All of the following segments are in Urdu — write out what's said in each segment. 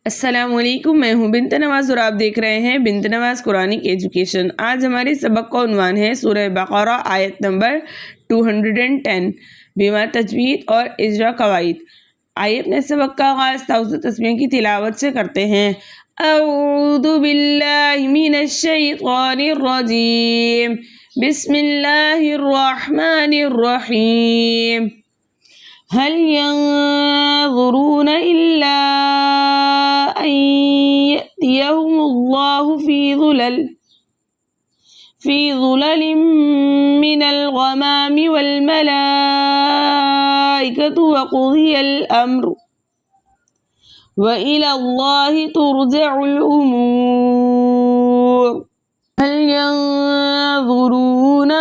السلام علیکم، میں ہوں بنت نواز اور آپ دیکھ رہے ہیں بنت نواز قرآنک ایجوکیشن۔ آج ہمارے سبق کا عنوان ہے سورہ بقرہ آیت نمبر 210 بما تجوید اور اجرا قواعد۔ آئیے اپنے سبق کا آغاز تعوذ و تسبیح کی تلاوت سے کرتے ہیں۔ اعوذ باللہ من الشیطان الرجیم، بسم اللہ الرحمن الرحیم۔ هل ينظرون إلا أن يأتيهم الله في ظلل من الغمام والملائكة وقضي الأمر وإلى الله ترجع الأمور۔ هل ينظرون،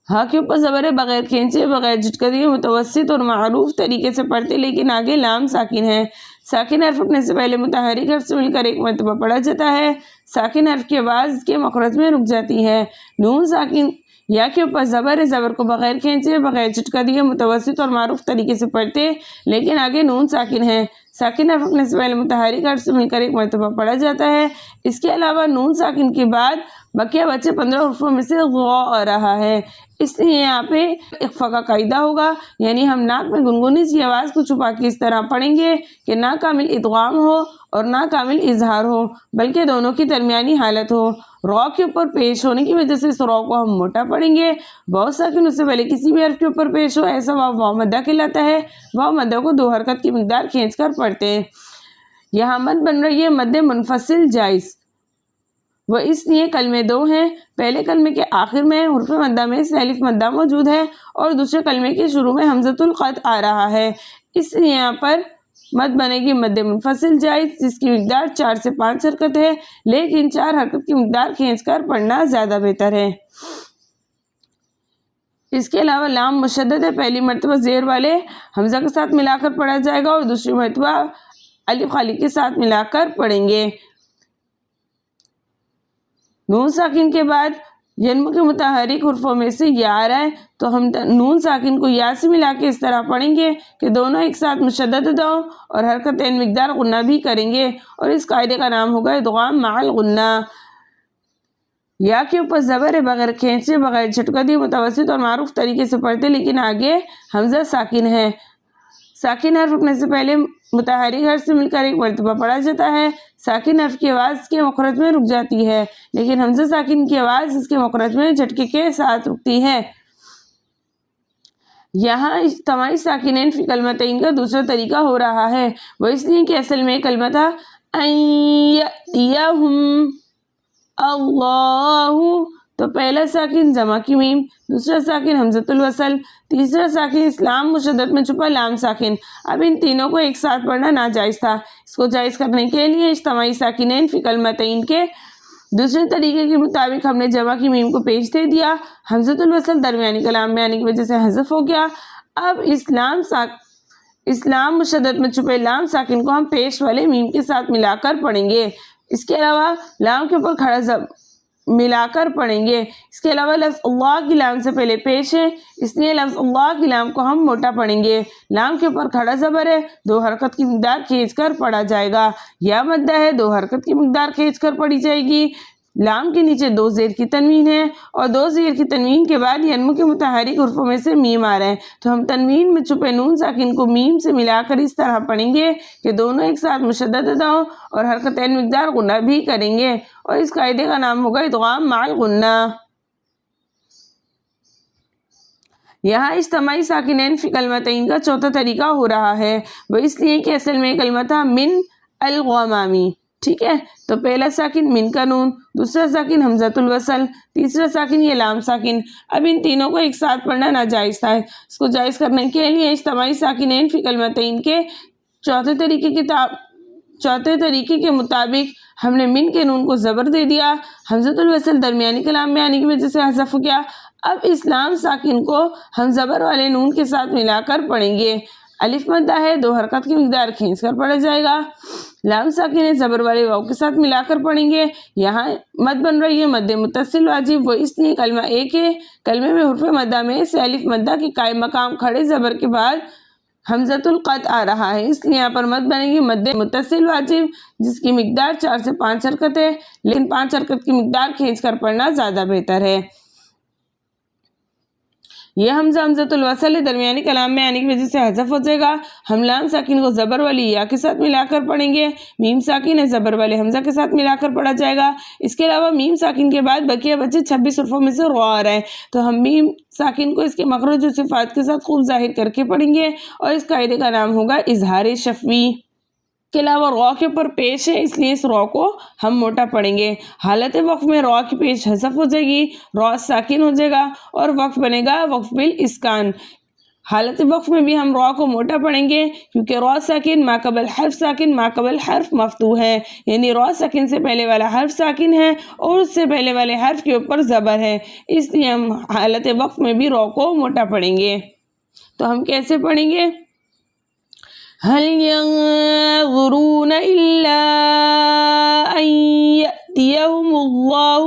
ہاں کے اوپر زبر ہے، بغیر کھینچے بغیر جھٹکا دیے متوسط اور معروف طریقے سے پڑھتے، لیکن آگے لام ساکن ہے۔ ساکن حرف پڑھنے سے پہلے متحرک حرف سے مل کر ایک مرتبہ پڑھا جاتا ہے۔ ساکن حرف کی آواز کے مخرج میں رک جاتی ہے۔ نون ساکن یا کے اوپر زبر ہے، زبر کو بغیر کھینچے بغیر جھٹکا دیے متوسط اور معروف طریقے سے پڑھتے، لیکن آگے نون ساکن ہے۔ ساکن حرف پڑھنے سے پہلے متحرک حرف سے مل کر ایک مرتبہ پڑھا جاتا ہے۔ اس کے علاوہ نون ساکن کے بعد بقیہ بچے 15 حروفوں میں سے غا آ رہا ہے، اس لیے یہاں پہ اخفا کا قاعدہ ہوگا، یعنی ہم ناک میں گنگنی سی آواز کو چھپا کے اس طرح پڑھیں گے کہ نہ کامل ادغام ہو اور نہ کامل اظہار ہو، بلکہ دونوں کی درمیانی حالت ہو۔ را کے اوپر پیش ہونے کی وجہ سے اس را کو ہم موٹا پڑھیں گے۔ واو ساکن اس سے پہلے کسی بھی حرف کے اوپر پیش ہو، ایسا واو مدہ کہلاتا ہے۔ واو مدہ کو 2 حرکت کی مقدار کھینچ کر پڑھتے ہیں۔ یہاں مد بن رہی ہے مد منفصل جائز، وہ اس لیے کلمے 2 ہیں۔ پہلے کلمے کے آخر میں حرف مدہ میں سے الف مدہ موجود ہے اور دوسرے کلمے کے شروع میں حمزۃ القطع آ رہا ہے، اس لیے یہاں پر مد بنے گی مد منفصل جائز، جس کی مقدار 4 سے 5 حرکت ہے، لیکن 4 حرکت کی مقدار کھینچ کر پڑھنا زیادہ بہتر ہے۔ اس کے علاوہ لام مشدد ہے، پہلی مرتبہ زیر والے حمزہ کے ساتھ ملا کر پڑھا جائے گا اور دوسری مرتبہ الف خالی کے ساتھ ملا کر پڑھیں گے۔ نون ساکن کے بعد ینمو کے متحرک حرفوں میں سے یا آ رہا ہے، تو ہم نون ساکن کو یا سے ملا کے اس طرح پڑھیں گے کہ دونوں ایک ساتھ مشدد ادا اور حرکتین مقدار غنہ بھی کریں گے، اور اس قاعدے کا نام ہوگا ادغام مع الغنہ۔ یا کے اوپر زبر ہے، بغیر کھینچے بغیر جھٹکا دیے متوسط اور معروف طریقے سے پڑھتے، لیکن آگے حمزہ ساکن ہے۔ ساکن حرف پڑھنے سے پہلے متحرک حرف سے مل کر ایک مرتبہ پڑھا جاتا ہے۔ ساکن حرف کی آواز کے مخرج میں رک جاتی ہے، لیکن حمزہ ساکن کی آواز اس کے مخرج میں جھٹکے کے ساتھ رکتی ہے۔ یہاں اجتماعی ساکنین فی کلمتین کا دوسرا طریقہ ہو رہا ہے، وہ اس لیے کہ اصل میں کلمہ تھا ان یأتیہم اللہ، تو پہلا ساکن جمع کی میم، دوسرا ساکن حمزۃ الوصل، تیسرا ساکن اسلام مشدد میں چھپا لام ساکن۔ اب ان تینوں کو ایک ساتھ پڑھنا ناجائز تھا، اس کو جائز کرنے کے لیے اجتماعی ساکنین فی کلمتین کے دوسرے طریقے کے مطابق ہم نے جمع کی میم کو پیش دے دیا۔ حمزۃ الوصل درمیانی کلام میں آنے کی وجہ سے حذف ہو گیا۔ اب اسلام مشدد میں چھپے لام ساکن کو ہم پیش والے میم کے ساتھ ملا کر پڑھیں گے۔ اس کے علاوہ لام کے اوپر کھڑا ملا کر پڑھیں گے۔ اس کے علاوہ لفظ اللہ کی لام سے پہلے پیش ہے، اس لیے لفظ اللہ کی لام کو ہم موٹا پڑھیں گے۔ لام کے اوپر کھڑا زبر ہے، 2 حرکت کی مقدار کھینچ کر پڑھا جائے گا۔ یا مدہ ہے، 2 حرکت کی مقدار کھینچ کر پڑھی جائے گی۔ لام کے نیچے 2 زیر کی تنوین ہے اور 2 زیر کی تنوین کے بعد ینمو کے متحرک حرفوں میں سے میم آ رہا ہے، تو ہم تنوین میں چھپے نون ساکن کو میم سے ملا کر اس طرح پڑھیں گے کہ دونوں ایک ساتھ مشدد ادا ہوں اور حرکتین مقدار غنہ بھی کریں گے، اور اس قاعدے کا نام ہوگا ادغام مع الغنہ۔ یہاں اجتماعی ساکنین فی کلمتین کا چوتھا طریقہ ہو رہا ہے، وہ اس لیے کہ اصل میں کلمہ تھا من الغمامی، ٹھیک ہے؟ تو پہلا ساکن من کا نون، دوسرا ساکن حمزۃ الوصل، تیسرا ساکن یہ لام ساکن۔ اب ان تینوں کو ایک ساتھ پڑھنا ناجائز تھا، اس کو جائز کرنے کے لیے اجتماعی ساکنین فی کلمتین کے چوتھے طریقے کے مطابق ہم نے من کے نون کو زبر دے دیا۔ حمزۃ الوصل درمیانی کلام میں آنے کی وجہ سے حذف ہو گیا۔ اب اس لام ساکن کو ہم زبر والے نون کے ساتھ ملا کر پڑھیں گے۔ الف مدہ ہے، 2 حرکت کی مقدار کھینچ کر پڑھا جائے گا۔ لام ساکن ہے، زبر والے واو کے ساتھ ملا کر پڑھیں گے۔ یہاں مد بن رہی ہے مد متصل واجب، وہ اس لیے کلمہ ایک ہے، کلمے میں حرف مدہ میں سے الف مدہ کے قائم مقام کھڑے زبر کے بعد حمزۃ القطع آ رہا ہے، اس لیے یہاں پر مد بنے گی مد متصل واجب، جس کی مقدار 4 سے 5 حرکت ہے، لیکن 5 حرکت کی مقدار کھینچ کر پڑھنا زیادہ بہتر ہے۔ یہ حمزہ حمزۃ الوصل درمیانی کلام میں آنے کی وجہ سے حذف ہو جائے گا۔ ہم لام ساکن کو زبر والی یا کے ساتھ ملا کر پڑھیں گے، میم ساکن ہے زبر والے حمزہ کے ساتھ ملا کر پڑھا جائے گا۔ اس کے علاوہ میم ساکن کے بعد بقیہ بچے 26 حروفوں میں سے رو آ رہا ہے، تو ہم میم ساکن کو اس کے مخرج و صفات کے ساتھ خوب ظاہر کر کے پڑھیں گے، اور اس قاعدے کا نام ہوگا اظہار شفوی۔ کے علاوہ رو کے اوپر پیش ہے، اس لیے اس رو کو ہم موٹا پڑھیں گے۔ حالت وقف میں رو کی پیش حذف ہو جائے گی، رو ساکن ہو جائے گا اور وقف بنے گا وقف بالاسکان۔ حالت وقف میں بھی ہم رو کو موٹا پڑھیں گے، کیونکہ رو ساکن ما قبل حرف ساکن ما قبل حرف مفتوح ہے، یعنی رو ساکن سے پہلے والا حرف ساکن ہے اور اس سے پہلے والے حرف کے اوپر زبر ہے، اس لیے ہم حالت وقف میں بھی رو کو موٹا پڑھیں گے۔ تو ہم کیسے پڑھیں گے؟ هل ينظرون إلا أن يأتيهم الله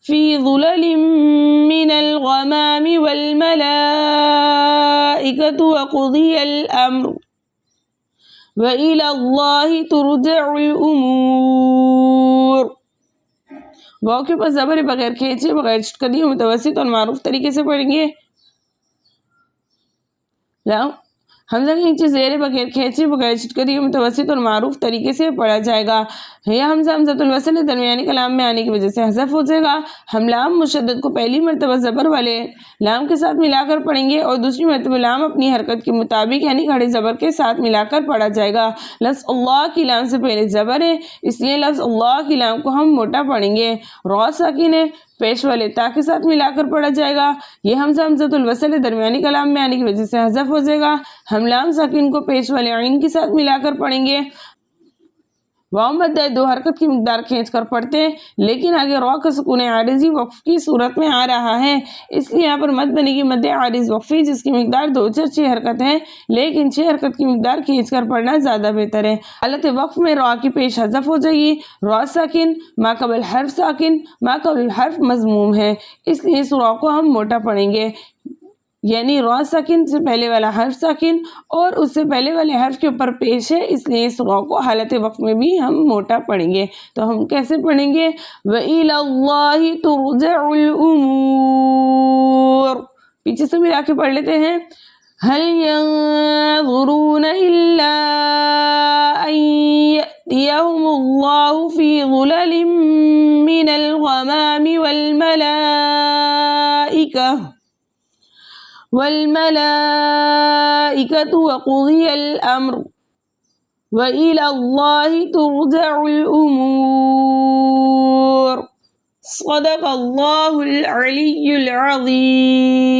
في ظلل من الغمام والملائكة وقضي الأمر وإلى الله ترجع الأمور۔ واو کے اوپر زبر بغیر کھینچے، بغیر چٹکدی متوسط اور معروف طریقے سے پڑھیں گے۔ حمزہ کے نیچے زیر بغیر کھینچے، بغیر چٹکدی متوسط اور معروف طریقے سے پڑھا جائے گا۔ یہ حمزہ حمزۃ الوصل درمیانی کلام میں آنے کی وجہ سے حذف ہو جائے گا۔ ہم لام مشدد کو پہلی مرتبہ زبر والے لام کے ساتھ ملا کر پڑھیں گے، اور دوسری مرتبہ لام اپنی حرکت کے مطابق یعنی کھڑے زبر کے ساتھ ملا کر پڑھا جائے گا۔ لفظ اللہ کی لام سے پہلے زبر ہے، اس لیے لفظ اللہ کی لام کو ہم موٹا پڑھیں گے۔ رو ساکن ہے، پیش والے تا کے ساتھ ملا کر پڑھا جائے گا۔ یہ حمزہ حمزۃ الوصل درمیانی کلام میں آنے کی وجہ سے حذف ہو جائے گا۔ ہم لام ساکن کو پیش والے عین کے ساتھ ملا کر پڑھیں گے۔ واو مد 2 حرکت کی مقدار کھینچ کر پڑھتے ہیں، لیکن آگے رو کا سکون عارضی وقف کی صورت میں آ رہا ہے، اس لیے یہاں پر مد بنے گی مد عارض وقفی، جس کی مقدار 2 4 6 حرکت ہے، لیکن 6 حرکت کی مقدار کھینچ کر پڑھنا زیادہ بہتر ہے۔ حالت وقف میں رو کی پیش حذف ہو جائے گی، رو ساکن ما قبل حرف ساکن ما قبل حرف مضموم ہے، اس لیے اس رو کو ہم موٹا پڑھیں گے، یعنی رو ساکن سے پہلے والا حرف ساکن اور اس سے پہلے والے حرف کے اوپر پیش ہے، اس لیے اس رو کو حالت وقف میں بھی ہم موٹا پڑھیں گے۔ تو ہم کیسے پڑھیں گے؟ وَإِلَى اللَّهِ تُرْجَعُ الْأُمُورُ۔ پیچھے سے ملا کے پڑھ لیتے ہیں۔ هَلْ يَنظُرُونَ إِلَّا أَن يَأْتِيَهُمُ اللَّهُ فِي ظُلَلٍ مِّنَ الْغَمَامِ والملائكة وقضي الأمر وإلى الله ترجع الأمور۔ صدق الله العلي العظيم۔